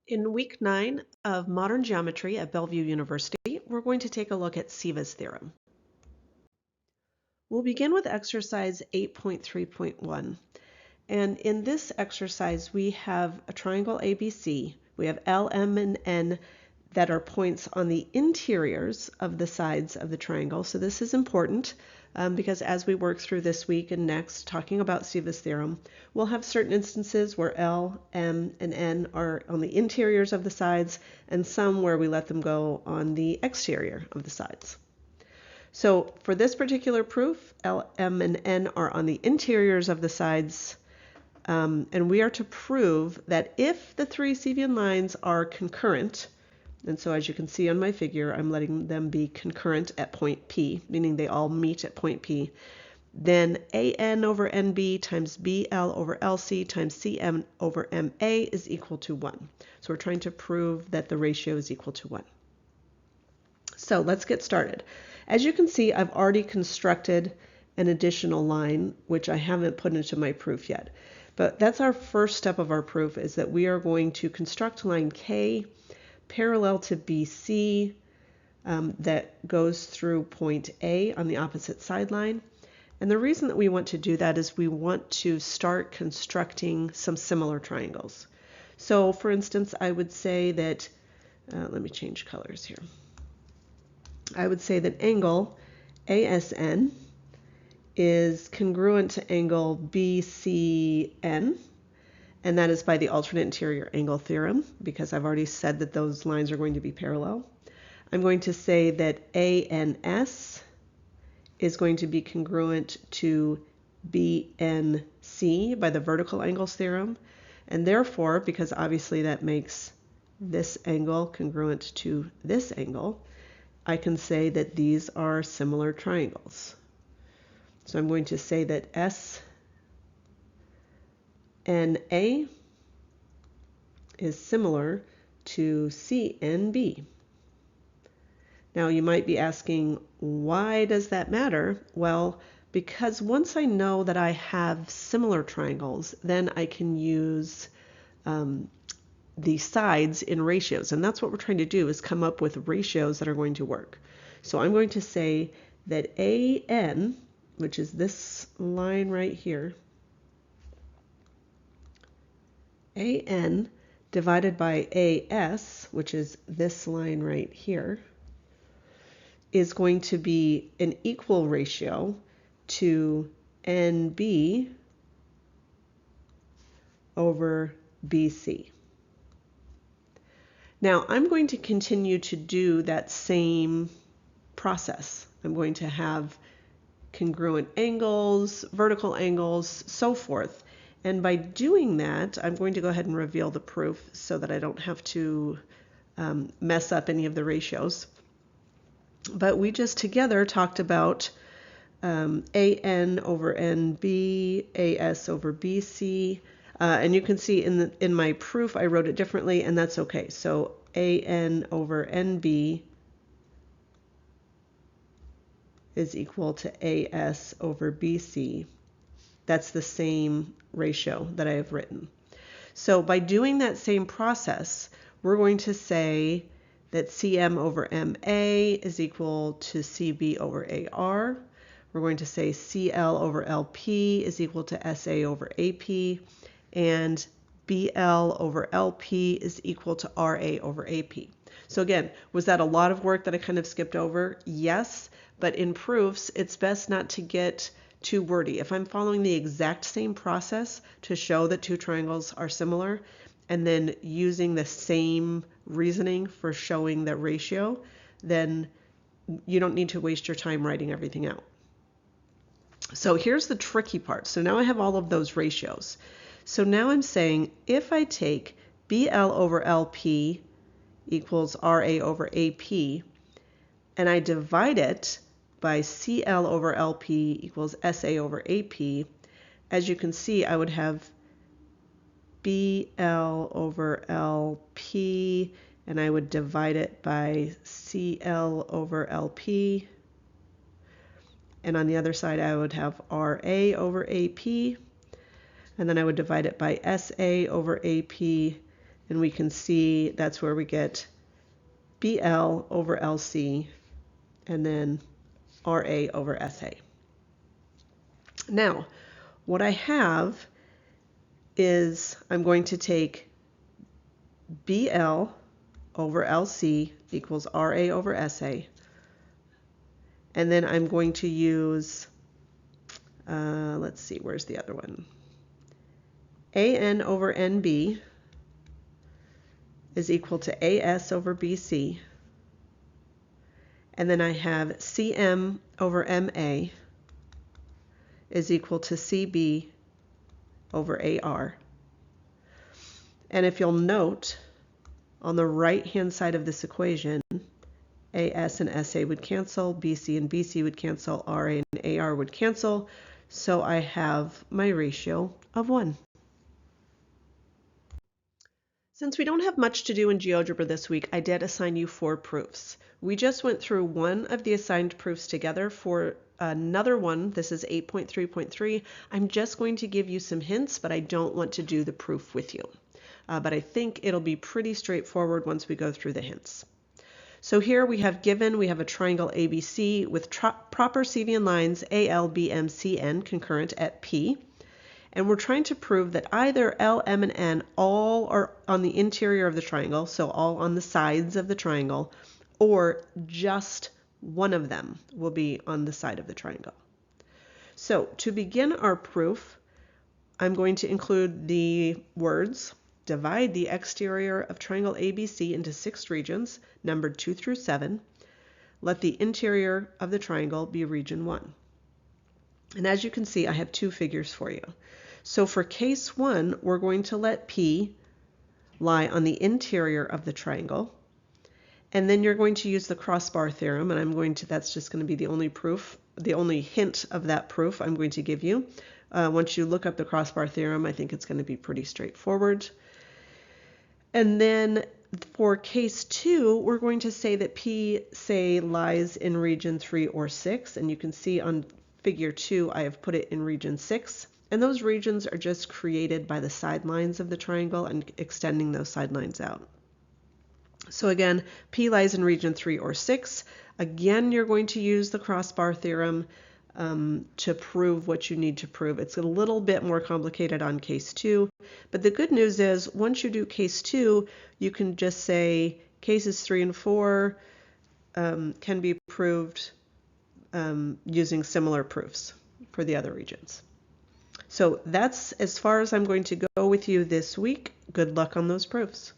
In week 9 of Modern Geometry at Bellevue University, we're going to take a look at Ceva's theorem. We'll begin with exercise 8.3.1. And in this exercise, we have a triangle ABC. We have L, M, and N that are points on the interiors of the sides of the triangle. So this is important because as we work through this week and next talking about Ceva's theorem, we'll have certain instances where L, M, and N are on the interiors of the sides and some where we let them go on the exterior of the sides. So for this particular proof, L, M, and N are on the interiors of the sides, and we are to prove that if the three Cevian lines are concurrent, and so as you can see on my figure, I'm letting them be concurrent at point P, meaning they all meet at point P, then AN over NB times BL over LC times CM over MA is equal to 1. So we're trying to prove that the ratio is equal to 1. So let's get started. As you can see, I've already constructed an additional line, which I haven't put into my proof yet. But that's our first step of our proof, is that we are going to construct line K parallel to BC that goes through point A on the opposite sideline. And the reason that we want to do that is we want to start constructing some similar triangles. So for instance, I would say that, let me change colors here. I would say that angle ASN is congruent to angle BCN, and that is by the alternate interior angle theorem, because I've already said that those lines are going to be parallel. I'm going to say that ANS is going to be congruent to BNC by the vertical angles theorem, and therefore, because obviously that makes this angle congruent to this angle, I can say that these are similar triangles. So I'm going to say that SNA is similar to CNB. Now you might be asking, why does that matter? Well, because once I know that I have similar triangles, then I can use the sides in ratios. And that's what we're trying to do, is come up with ratios that are going to work. So I'm going to say that AN, which is this line right here, AN divided by AS, which is this line right here, is going to be an equal ratio to NB over BC. Now I'm going to continue to do that same process. I'm going to have congruent angles, vertical angles, so forth. And by doing that, I'm going to go ahead and reveal the proof so that I don't have to mess up any of the ratios. But we just together talked about AN over NB, AS over BC, and you can see in my proof I wrote it differently, and that's okay. So AN over NB is equal to AS over BC. That's the same ratio that I have written. So by doing that same process, we're going to say that CM over MA is equal to CB over AR. We're going to say CL over LP is equal to SA over AP, and BL over LP is equal to RA over AP. So again, was that a lot of work that I kind of skipped over? Yes, but in proofs, it's best not to get too wordy. If I'm following the exact same process to show that two triangles are similar, and then using the same reasoning for showing that ratio, then you don't need to waste your time writing everything out. So here's the tricky part. So now I have all of those ratios. So now I'm saying if I take BL over LP equals RA over AP, and I divide it by CL over LP equals SA over AP, as you can see, I would have BL over LP, and I would divide it by CL over LP. And on the other side, I would have RA over AP, and then I would divide it by SA over AP, And we can see that's where we get BL over LC and then RA over SA. Now, what I have is I'm going to take BL over LC equals RA over SA. And then I'm going to use, let's see, where's the other one? AN over NB is equal to AS over BC. And then I have CM over MA is equal to CB over AR. And if you'll note, on the right-hand side of this equation, AS and SA would cancel, BC and BC would cancel, RA and AR would cancel, so I have my ratio of 1. Since we don't have much to do in GeoGebra this week, I did assign you 4 proofs. We just went through one of the assigned proofs together. For another one, this is 8.3.3, I'm just going to give you some hints, but I don't want to do the proof with you. But I think it'll be pretty straightforward once we go through the hints. So here we have a triangle ABC with proper Cevian lines AL, BM, CN concurrent at P. And we're trying to prove that either L, M, and N all are on the interior of the triangle, so all on the sides of the triangle, or just one of them will be on the side of the triangle. So to begin our proof, I'm going to include the words, divide the exterior of triangle ABC into 6 regions, numbered 2 through 7. Let the interior of the triangle be region 1. And as you can see, I have 2 figures for you. So for case 1, we're going to let P lie on the interior of the triangle. And then you're going to use the crossbar theorem, and that's just going to be the only proof, the only hint of that proof I'm going to give you. Once you look up the crossbar theorem, I think it's going to be pretty straightforward. And then for case 2, we're going to say that P, say, lies in region 3 or 6, and you can see on figure 2, I have put it in region 6. And those regions are just created by the sidelines of the triangle and extending those sidelines out. So again, P lies in region 3 or 6. Again, you're going to use the crossbar theorem to prove what you need to prove. It's a little bit more complicated on case 2, but the good news is once you do case 2, you can just say cases 3 and 4 can be proved using similar proofs for the other regions. So that's as far as I'm going to go with you this week. Good luck on those proofs.